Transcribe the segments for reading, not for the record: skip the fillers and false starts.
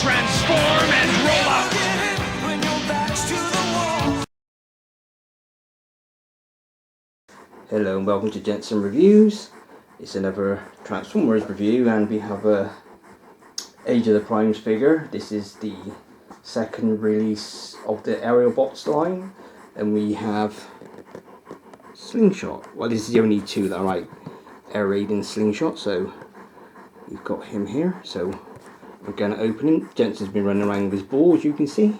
transform and roll out. Hello and welcome to Jenson Reviews. It's another Transformers review, and we have a Age of the Primes figure. This is the second release of the airialbot line, and we have Slingshot. Well, this is the only two that are like air raid and Slingshot, so we've got him here. So we're going to open him. Jenson's been running around with his ball, as you can see.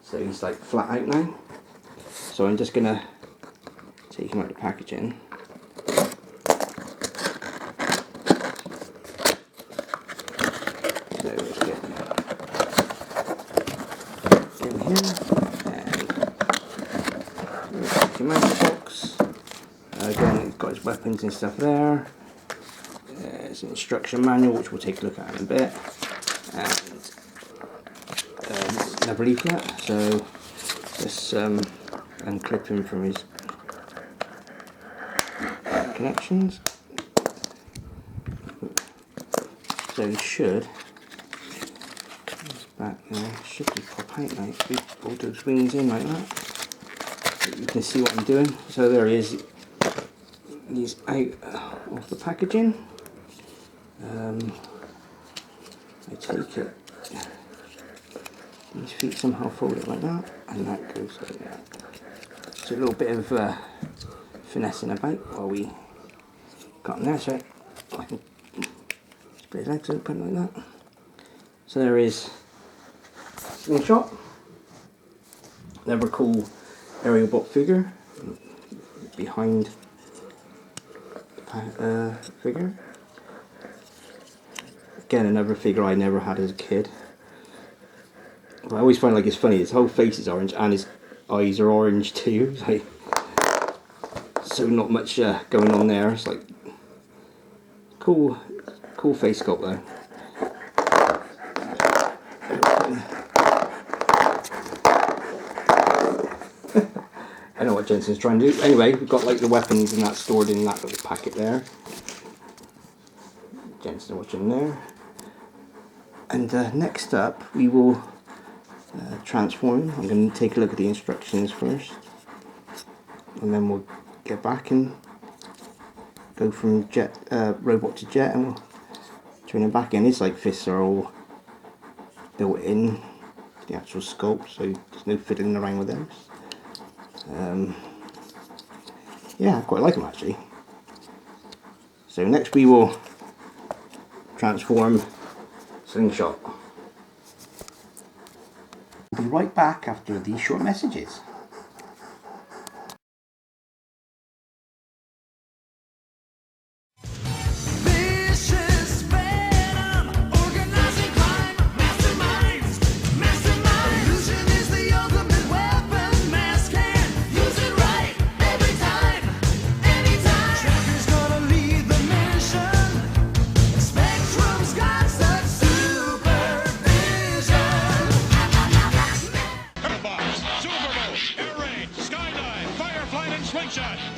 So he's like flat out now. So I'm just going to take him out of the packaging. So let's get him here, and take him out of the box. Again, he's got his weapons and stuff there. There's an instruction manual, which we'll take a look at in a bit, and another leaflet. So let's unclip him from his connections. So he should, his back there should be pop out now. We pull those wings in like that. So you can see what I'm doing. So there he is. He's out of the packaging. I take it. These feet somehow fold it like that, and that goes like that. So a little bit of finessing about while we got him there, so I can split his legs open like that. So there is Slingshot, another cool airialbot figure behind the figure. Again, another figure I never had as a kid. But I always find like it's funny, his whole face is orange and his eyes are orange too. Like, so not much going on there. It's like cool face sculpt though. I know what Jenson's trying to do. Anyway, we've got like the weapons and that stored in that little packet there. Jenson watching there. And next up we will transform. I'm going to take a look at the instructions first, and then we'll get back and go from robot to jet, and we'll turn him back in. His like fists are all built in the actual sculpt, so there's no fiddling around with those. Yeah, I quite like them actually. So next we will transform Slingshot. We'll be right back after these short messages.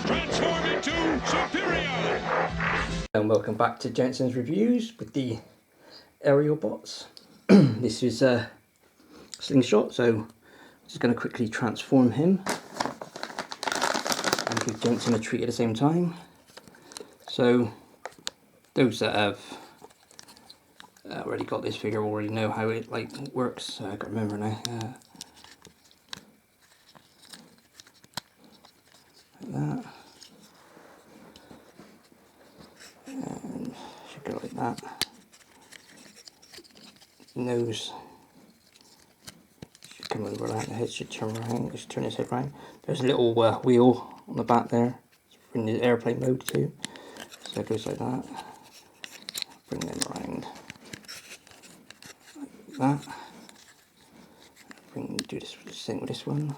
Transform into Superior! And welcome back to Jenson's Reviews with the airialbots. This is Slingshot, so I'm just going to quickly transform him and give Jenson a treat at the same time. So those that have already got this figure already know how it like works. I can't remember now. Like that. And should go like that. Nose should come over that. The head should turn around. Just turn his head around. There's a little wheel on the back there in the airplane mode too. So it goes like that. Bring them around like that. Do this same with this one.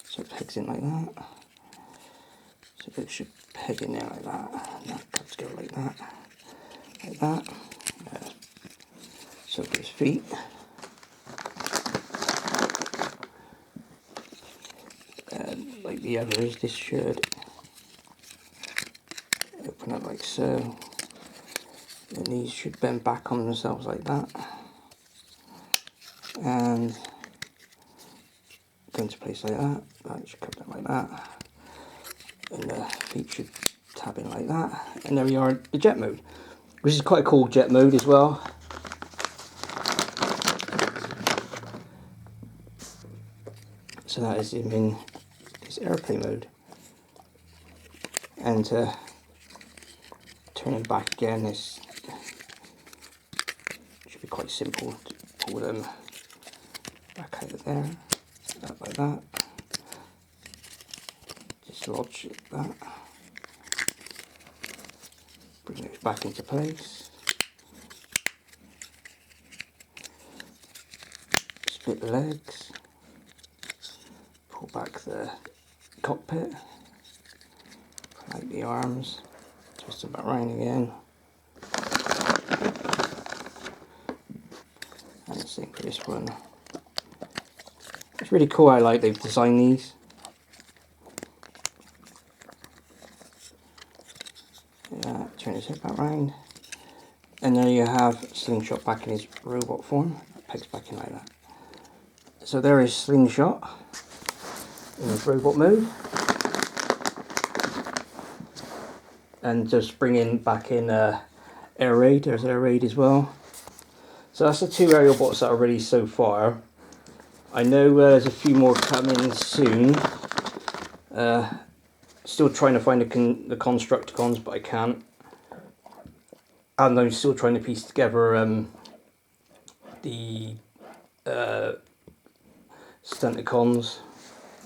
So it pegs in like that. So it should peg in there like that. And that comes together like that. Like that. So for his feet. And like the others, this should open up like so. And these should bend back on themselves like that. And go into place like that. That should come down like that. And the feet should tab in like that. And there we are, the jet mode, which is quite a cool jet mode as well. So that is him in his airplane mode. And to turn him back again, this should be quite simple to pull them back out of there, like that. Just lodge that. Bring those back into place. Split the legs. Pull back the cockpit. Like the arms. Twist them back round again. And the same for this one. It's really cool how like they've designed these. Yeah, turn his head back round. And there you have Slingshot back in his robot form. Pegs back in like that. So there is Slingshot in his robot mode. And just bringing back in Air Raid. There's Air Raid as well. So that's the 2 aerial bots that are ready so far. I know there's a few more coming soon. Still trying to find the Constructicons, but I can't. And I'm still trying to piece together the Stunticons.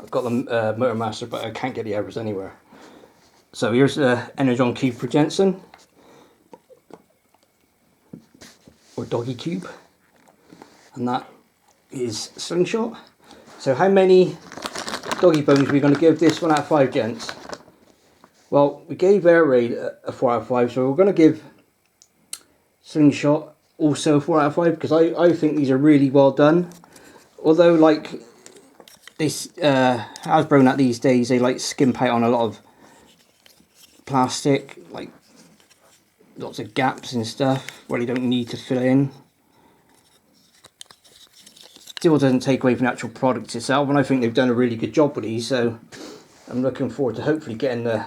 I've got the Motor Master, but I can't get the others anywhere. So here's the Energon Cube for Jenson, or Doggy Cube, and that is Slingshot. So how many doggy bones are we going to give this 1 out of 5, gents? Well, we gave Air Raid a 4 out of 5, so we're going to give Slingshot also 4 out of 5, because I think these are really well done. Although, like, this Hasbro nut these days, they like skimp out on a lot of plastic, like lots of gaps and stuff where you don't need to fill in. Still doesn't take away from the actual product itself, and I think they've done a really good job with these, so I'm looking forward to hopefully getting the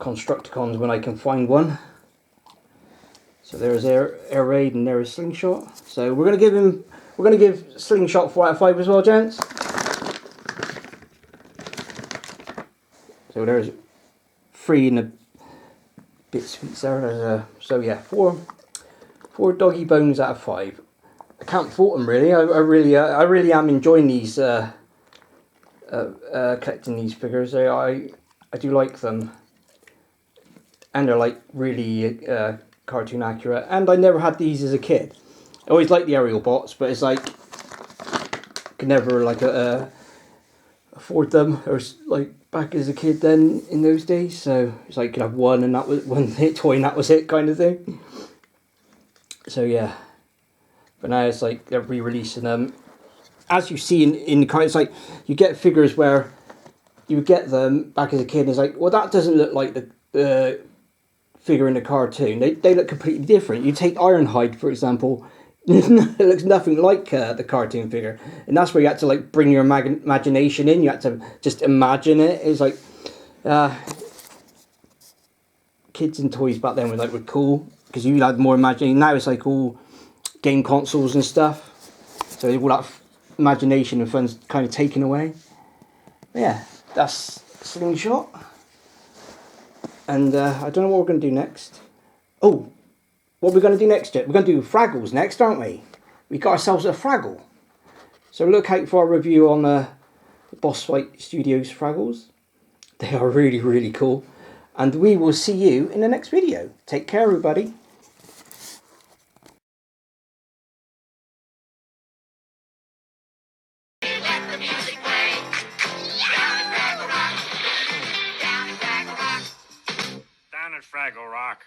Constructicons when I can find one. So there's Air Raid and there's Slingshot. So we're gonna give Slingshot 4 out of 5 as well, gents. So there's 3 in the bits there. So yeah, 4 doggy bones out of 5. I can't fault them really. I really am enjoying these collecting these figures. I do like them, and they're like really cartoon accurate. And I never had these as a kid. I always liked the aerial bots, but it's like could never like afford them, or like back as a kid then in those days. So it's like you could have one, and that was one toy, and that was it, kind of thing. So yeah. But now it's like they're re-releasing them. As you see in the cards, it's like you get figures where you get them back as a kid, and it's like, well, that doesn't look like the figure in the cartoon. They look completely different. You take Ironhide, for example, it looks nothing like the cartoon figure. And that's where you had to like bring your imagination in. You had to just imagine it. It's like kids and toys back then were cool because you had more imagination. Now it's like all game consoles and stuff, so all that imagination and fun's kind of taken away. But yeah, that's Slingshot, and I don't know what we're going to do next. Oh, what we're going to do next, Jet? We're going to do Fraggles next, aren't we? We got ourselves a Fraggle, so look out for our review on the Boss Fight Studios Fraggles. They are really, really cool, and we will see you in the next video. Take care, everybody. Down at Fraggle Rock.